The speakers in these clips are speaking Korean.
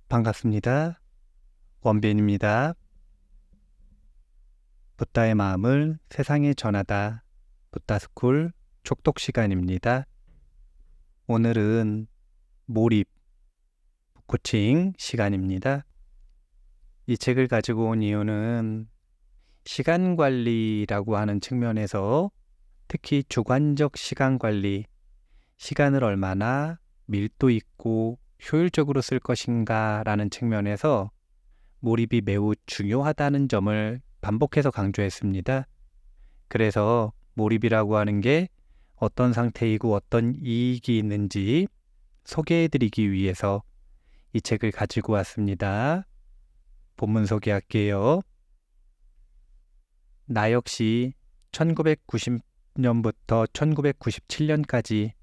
반갑습니다. 원빈입니다. 붓다의 마음을 세상에 전하다. 붓다스쿨 촉독 시간입니다. 오늘은 몰입, 코칭 시간입니다. 이 책을 가지고 온 이유는 시간 관리라고 하는 측면에서 특히 주관적 시간 관리, 시간을 얼마나 밀도 있고 효율적으로 쓸 것인가 라는 측면에서 몰입이 매우 중요하다는 점을 반복해서 강조했습니다. 그래서 몰입이라고 하는 게 어떤 상태이고 어떤 이익이 있는지 소개해드리기 위해서 이 책을 가지고 왔습니다. 본문 소개할게요. 나 역시 1990년부터 1997년까지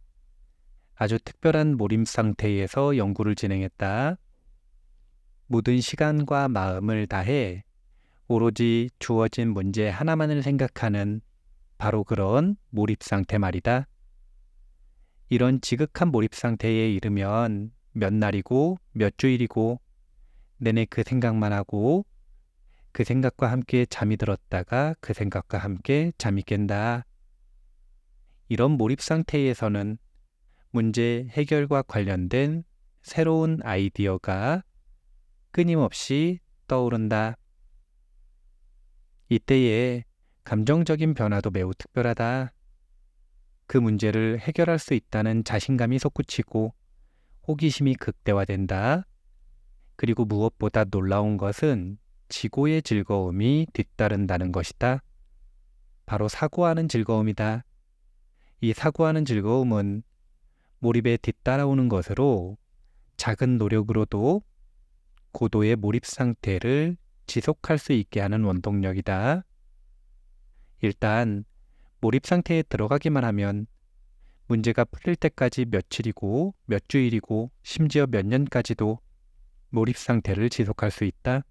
아주 특별한 몰입 상태에서 연구를 진행했다. 모든 시간과 마음을 다해 오로지 주어진 문제 하나만을 생각하는 바로 그런 몰입 상태 말이다. 이런 지극한 몰입 상태에 이르면 몇 날이고 몇 주일이고 내내 그 생각만 하고 그 생각과 함께 잠이 들었다가 그 생각과 함께 잠이 깬다. 이런 몰입 상태에서는 문제 해결과 관련된 새로운 아이디어가 끊임없이 떠오른다. 이때에 감정적인 변화도 매우 특별하다. 그 문제를 해결할 수 있다는 자신감이 솟구치고 호기심이 극대화된다. 그리고 무엇보다 놀라운 것은 지고의 즐거움이 뒤따른다는 것이다. 바로 사고하는 즐거움이다. 이 사고하는 즐거움은 몰입에 뒤따라오는 것으로 작은 노력으로도 고도의 몰입 상태를 지속할 수 있게 하는 원동력이다. 일단 몰입 상태에 들어가기만 하면 문제가 풀릴 때까지 며칠이고 몇 주일이고 심지어 몇 년까지도 몰입 상태를 지속할 수 있다.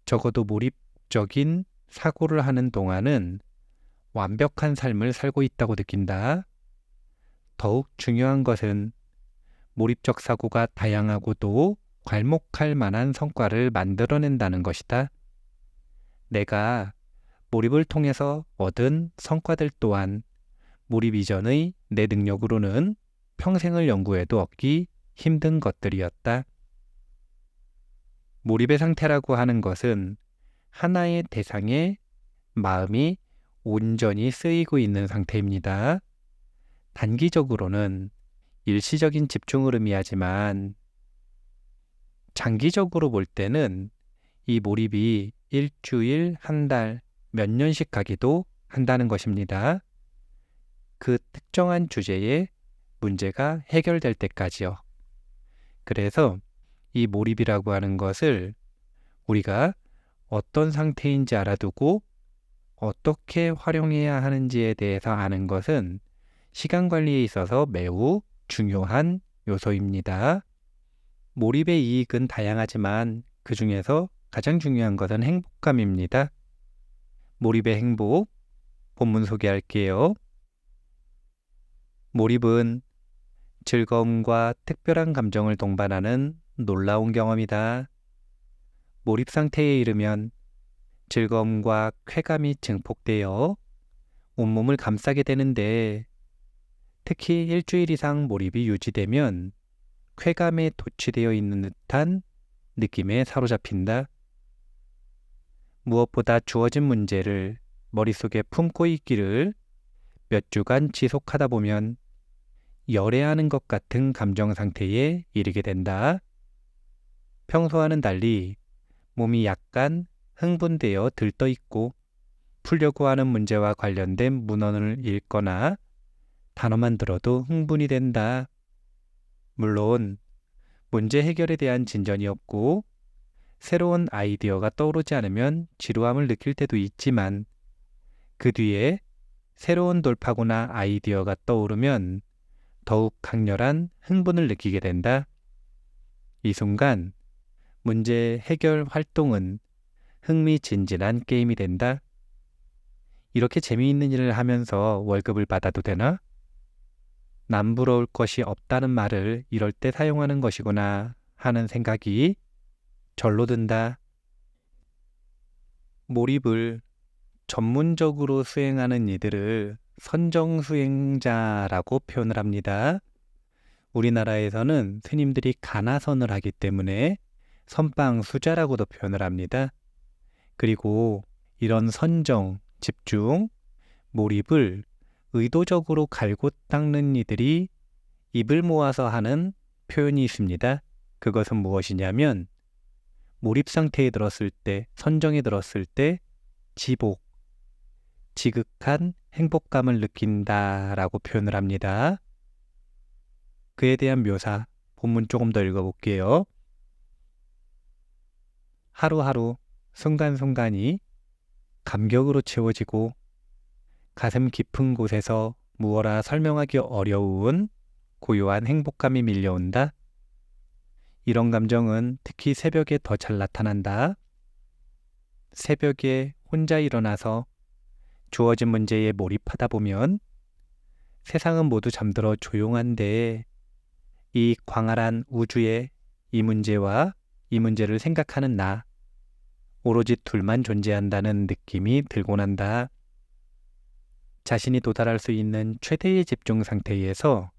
적어도 몰입적인 사고를 하는 동안은 완벽한 삶을 살고 있다고 느낀다. 더욱 중요한 것은 몰입적 사고가 다양하고도 괄목할 만한 성과를 만들어낸다는 것이다. 내가 몰입을 통해서 얻은 성과들 또한 몰입 이전의 내 능력으로는 평생을 연구해도 얻기 힘든 것들이었다. 몰입의 상태라고 하는 것은 하나의 대상에 마음이 온전히 쓰이고 있는 상태입니다. 단기적으로는 일시적인 집중을 의미하지만 장기적으로 볼 때는 이 몰입이 일주일, 한 달, 몇 년씩 가기도 한다는 것입니다. 그 특정한 주제의 문제가 해결될 때까지요. 그래서 이 몰입이라고 하는 것을 우리가 어떤 상태인지 알아두고 어떻게 활용해야 하는지에 대해서 아는 것은 시간 관리에 있어서 매우 중요한 요소입니다. 몰입의 이익은 다양하지만 그 중에서 가장 중요한 것은 행복감입니다. 몰입의 행복, 본문 소개할게요. 몰입은 즐거움과 특별한 감정을 동반하는 놀라운 경험이다. 몰입 상태에 이르면 즐거움과 쾌감이 증폭되어 온몸을 감싸게 되는데 특히 일주일 이상 몰입이 유지되면 쾌감에 도취되어 있는 듯한 느낌에 사로잡힌다. 무엇보다 주어진 문제를 머릿속에 품고 있기를 몇 주간 지속하다 보면 열애하는 것 같은 감정 상태에 이르게 된다. 평소와는 달리 몸이 약간 흥분되어 들떠있고 풀려고 하는 문제와 관련된 문헌을 읽거나 단어만 들어도 흥분이 된다. 물론 문제 해결에 대한 진전이 없고 새로운 아이디어가 떠오르지 않으면 지루함을 느낄 때도 있지만 그 뒤에 새로운 돌파구나 아이디어가 떠오르면 더욱 강렬한 흥분을 느끼게 된다. 이 순간 문제 해결 활동은 흥미진진한 게임이 된다. 이렇게 재미있는 일을 하면서 월급을 받아도 되나? 남 부러울 것이 없다는 말을 이럴 때 사용하는 것이구나 하는 생각이 절로 든다. 몰입을 전문적으로 수행하는 이들을 선정수행자라고 표현을 합니다. 우리나라에서는 스님들이 가나선을 하기 때문에 선방수자라고도 표현을 합니다. 그리고 이런 선정, 집중, 몰입을 의도적으로 갈고 닦는 이들이 입을 모아서 하는 표현이 있습니다. 그것은 무엇이냐면 몰입 상태에 들었을 때, 선정에 들었을 때 지복, 지극한 행복감을 느낀다라고 표현을 합니다. 그에 대한 묘사, 본문 조금 더 읽어볼게요. 하루하루, 순간순간이 감격으로 채워지고 가슴 깊은 곳에서 무어라 설명하기 어려운 고요한 행복감이 밀려온다. 이런 감정은 특히 새벽에 더 잘 나타난다. 새벽에 혼자 일어나서 주어진 문제에 몰입하다 보면 세상은 모두 잠들어 조용한데 이 광활한 우주에 이 문제와 이 문제를 생각하는 나, 오로지 둘만 존재한다는 느낌이 들곤 한다. 자신이 도달할 수 있는 최대의 집중 상태에서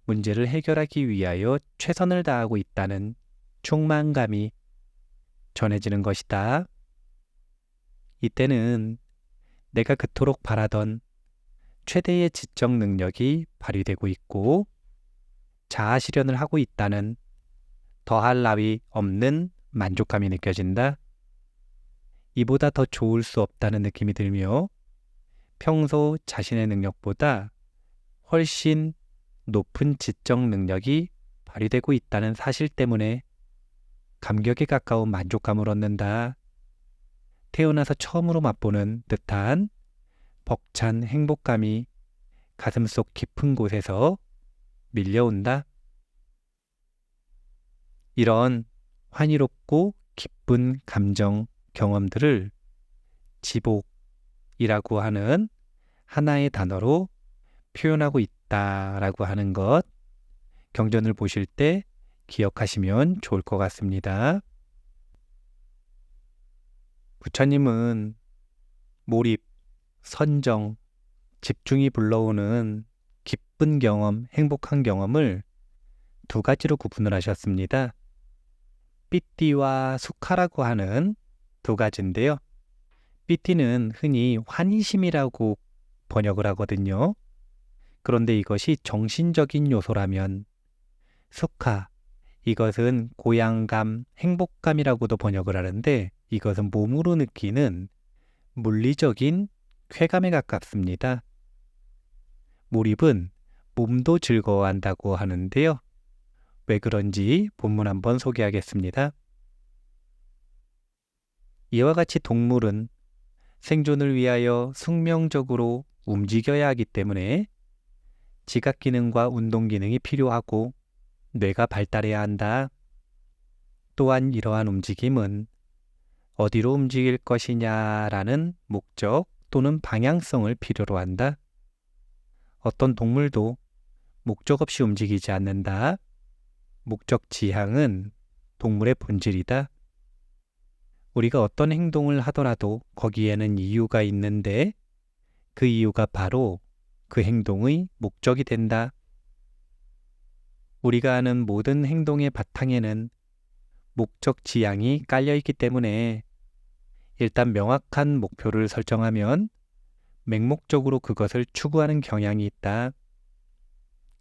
문제를 해결하기 위하여 최선을 다하고 있다는 충만감이 전해지는 것이다. 이때는 내가 그토록 바라던 최대의 지적 능력이 발휘되고 있고 자아 실현을 하고 있다는 더할 나위 없는 만족감이 느껴진다. 이보다 더 좋을 수 없다는 느낌이 들며 평소 자신의 능력보다 훨씬 높은 지적 능력이 발휘되고 있다는 사실 때문에 감격에 가까운 만족감을 얻는다. 태어나서 처음으로 맛보는 듯한 벅찬 행복감이 가슴속 깊은 곳에서 밀려온다. 이런 환희롭고 기쁜 감정, 경험들을 지복이라고 하는 하나의 단어로 표현하고 있다라고 하는 것, 경전을 보실 때 기억하시면 좋을 것 같습니다. 부처님은 몰입, 선정, 집중이 불러오는 기쁜 경험, 행복한 경험을 두 가지로 구분을 하셨습니다. 삐띠와 수카라고 하는 두 가지인데요. 삐띠는 흔히 환희심이라고 번역을 하거든요. 그런데 이것이 정신적인 요소라면 수카, 이것은 고양감, 행복감이라고도 번역을 하는데 이것은 몸으로 느끼는 물리적인 쾌감에 가깝습니다. 몰입은 몸도 즐거워한다고 하는데요. 왜 그런지 본문 한번 소개하겠습니다. 이와 같이 동물은 생존을 위하여 숙명적으로 움직여야 하기 때문에 지각 기능과 운동 기능이 필요하고 뇌가 발달해야 한다. 또한 이러한 움직임은 어디로 움직일 것이냐라는 목적 또는 방향성을 필요로 한다. 어떤 동물도 목적 없이 움직이지 않는다. 목적 지향은 동물의 본질이다. 우리가 어떤 행동을 하더라도 거기에는 이유가 있는데 그 이유가 바로 그 행동의 목적이 된다. 우리가 하는 모든 행동의 바탕에는 목적 지향이 깔려있기 때문에 일단 명확한 목표를 설정하면 맹목적으로 그것을 추구하는 경향이 있다.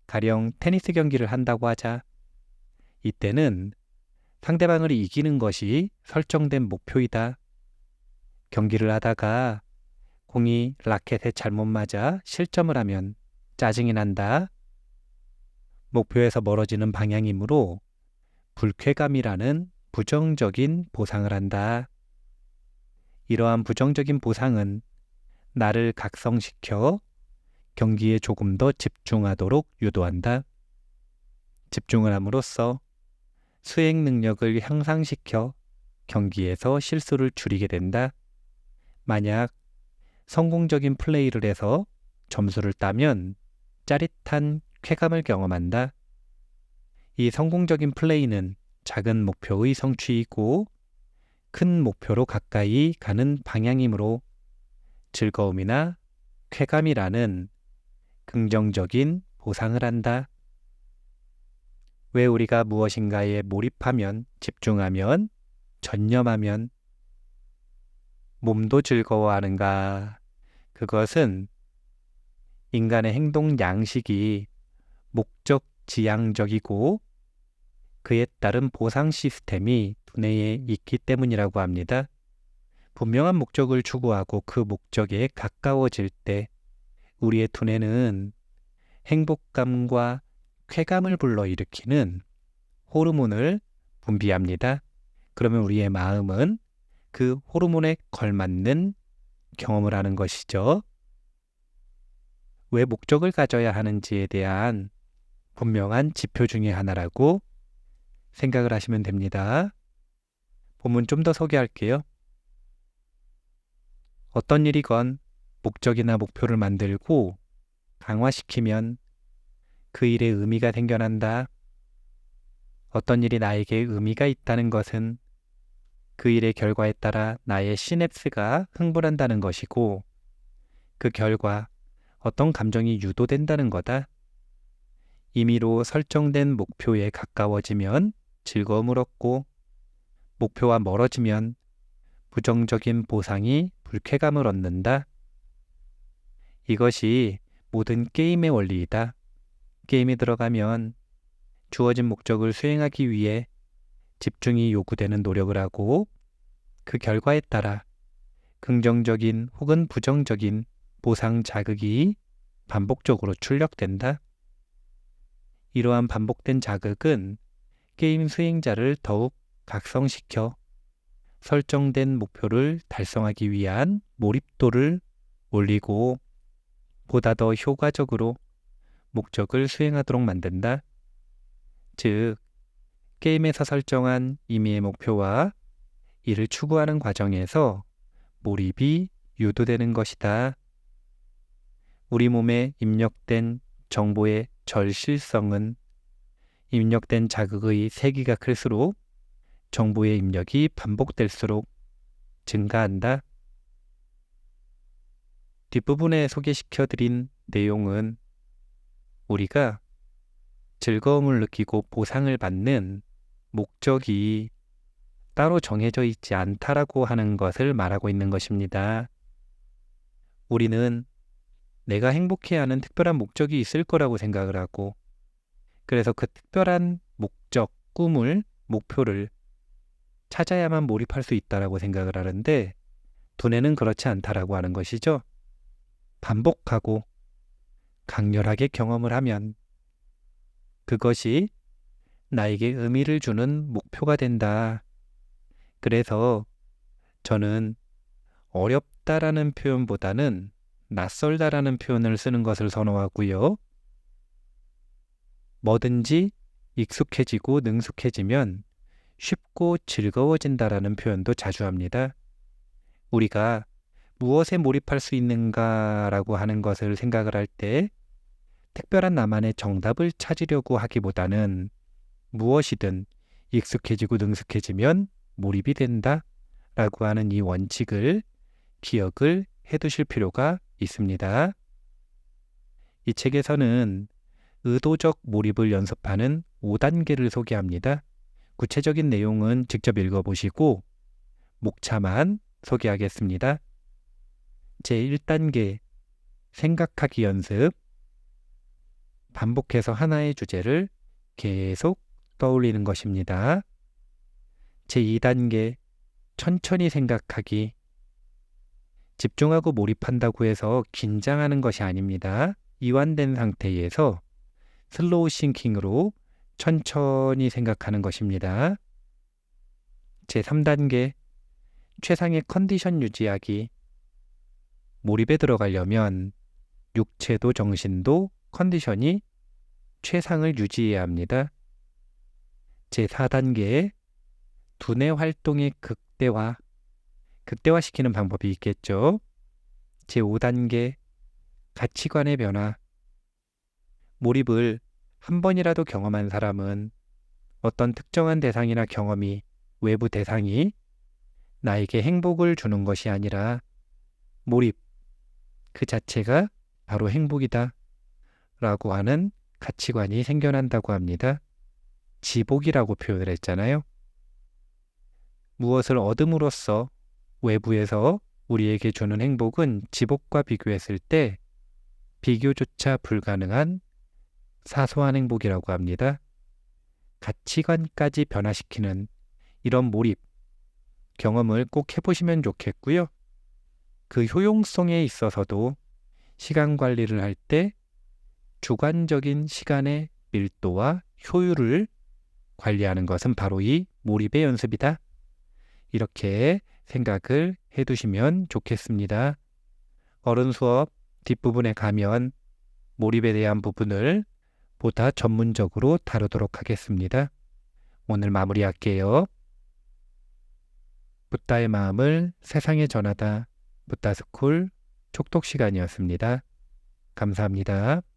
가령 테니스 경기를 한다고 하자. 이때는 상대방을 이기는 것이 설정된 목표이다. 경기를 하다가 공이 라켓에 잘못 맞아 실점을 하면 짜증이 난다. 목표에서 멀어지는 방향이므로 불쾌감이라는 부정적인 보상을 한다. 이러한 부정적인 보상은 나를 각성시켜 경기에 조금 더 집중하도록 유도한다. 집중을 함으로써 수행 능력을 향상시켜 경기에서 실수를 줄이게 된다. 만약 성공적인 플레이를 해서 점수를 따면 짜릿한 쾌감을 경험한다. 이 성공적인 플레이는 작은 목표의 성취이고 큰 목표로 가까이 가는 방향이므로 즐거움이나 쾌감이라는 긍정적인 보상을 한다. 왜 우리가 무엇인가에 몰입하면, 집중하면, 전념하면 몸도 즐거워하는가? 그것은 인간의 행동 양식이 목적 지향적이고 그에 따른 보상 시스템이 두뇌에 있기 때문이라고 합니다. 분명한 목적을 추구하고 그 목적에 가까워질 때 우리의 두뇌는 행복감과 쾌감을 불러일으키는 호르몬을 분비합니다. 그러면 우리의 마음은 그 호르몬에 걸맞는 경험을 하는 것이죠. 왜 목적을 가져야 하는지에 대한 분명한 지표 중에 하나라고 생각을 하시면 됩니다. 본문 좀 더 소개할게요. 어떤 일이건 목적이나 목표를 만들고 강화시키면 그 일에 의미가 생겨난다. 어떤 일이 나에게 의미가 있다는 것은 그 일의 결과에 따라 나의 시냅스가 흥분한다는 것이고 그 결과 어떤 감정이 유도된다는 거다. 임의로 설정된 목표에 가까워지면 즐거움을 얻고 목표와 멀어지면 부정적인 보상이 불쾌감을 얻는다. 이것이 모든 게임의 원리이다. 게임에 들어가면 주어진 목적을 수행하기 위해 집중이 요구되는 노력을 하고 그 결과에 따라 긍정적인 혹은 부정적인 보상 자극이 반복적으로 출력된다. 이러한 반복된 자극은 게임 수행자를 더욱 각성시켜 설정된 목표를 달성하기 위한 몰입도를 올리고 보다 더 효과적으로 목적을 수행하도록 만든다. 즉, 게임에서 설정한 임의의 목표와 이를 추구하는 과정에서 몰입이 유도되는 것이다. 우리 몸에 입력된 정보의 절실성은 입력된 자극의 세기가 클수록 정보의 입력이 반복될수록 증가한다. 뒷부분에 소개시켜드린 내용은 우리가 즐거움을 느끼고 보상을 받는 목적이 따로 정해져 있지 않다라고 하는 것을 말하고 있는 것입니다. 우리는 내가 행복해하는 특별한 목적이 있을 거라고 생각을 하고 그래서 그 특별한 목적, 꿈을, 목표를 찾아야만 몰입할 수 있다라고 생각을 하는데 두뇌는 그렇지 않다라고 하는 것이죠. 반복하고 강렬하게 경험을 하면 그것이 나에게 의미를 주는 목표가 된다. 그래서 저는 어렵다라는 표현보다는 낯설다라는 표현을 쓰는 것을 선호하고요. 뭐든지 익숙해지고 능숙해지면 쉽고 즐거워진다라는 표현도 자주 합니다. 우리가 무엇에 몰입할 수 있는가라고 하는 것을 생각을 할 때 특별한 나만의 정답을 찾으려고 하기보다는 무엇이든 익숙해지고 능숙해지면 몰입이 된다 라고 하는 이 원칙을 기억을 해두실 필요가 있습니다. 이 책에서는 의도적 몰입을 연습하는 5단계를 소개합니다. 구체적인 내용은 직접 읽어보시고 목차만 소개하겠습니다. 제1단계 생각하기 연습. 반복해서 하나의 주제를 계속 떠올리는 것입니다. 제2단계 천천히 생각하기. 집중하고 몰입한다고 해서 긴장하는 것이 아닙니다. 이완된 상태에서 슬로우 싱킹으로 천천히 생각하는 것입니다. 제3단계 최상의 컨디션 유지하기. 몰입에 들어가려면 육체도 정신도 컨디션이 최상을 유지해야 합니다. 제4단계 두뇌 활동의 극대화시키는 방법이 있겠죠. 제5단계 가치관의 변화. 몰입을 한 번이라도 경험한 사람은 어떤 특정한 대상이나 경험이, 외부 대상이 나에게 행복을 주는 것이 아니라 몰입 그 자체가 바로 행복이다 라고 하는 가치관이 생겨난다고 합니다. 지복이라고 표현을 했잖아요. 무엇을 얻음으로써 외부에서 우리에게 주는 행복은 지복과 비교했을 때 비교조차 불가능한 사소한 행복이라고 합니다. 가치관까지 변화시키는 이런 몰입 경험을 꼭 해보시면 좋겠고요. 그 효용성에 있어서도 시간 관리를 할 때 주관적인 시간의 밀도와 효율을 관리하는 것은 바로 이 몰입의 연습이다. 이렇게 생각을 해두시면 좋겠습니다. 어른 수업 뒷부분에 가면 몰입에 대한 부분을 보다 전문적으로 다루도록 하겠습니다. 오늘 마무리할게요. 붓다의 마음을 세상에 전하다. 붓다스쿨 촉독 시간이었습니다. 감사합니다.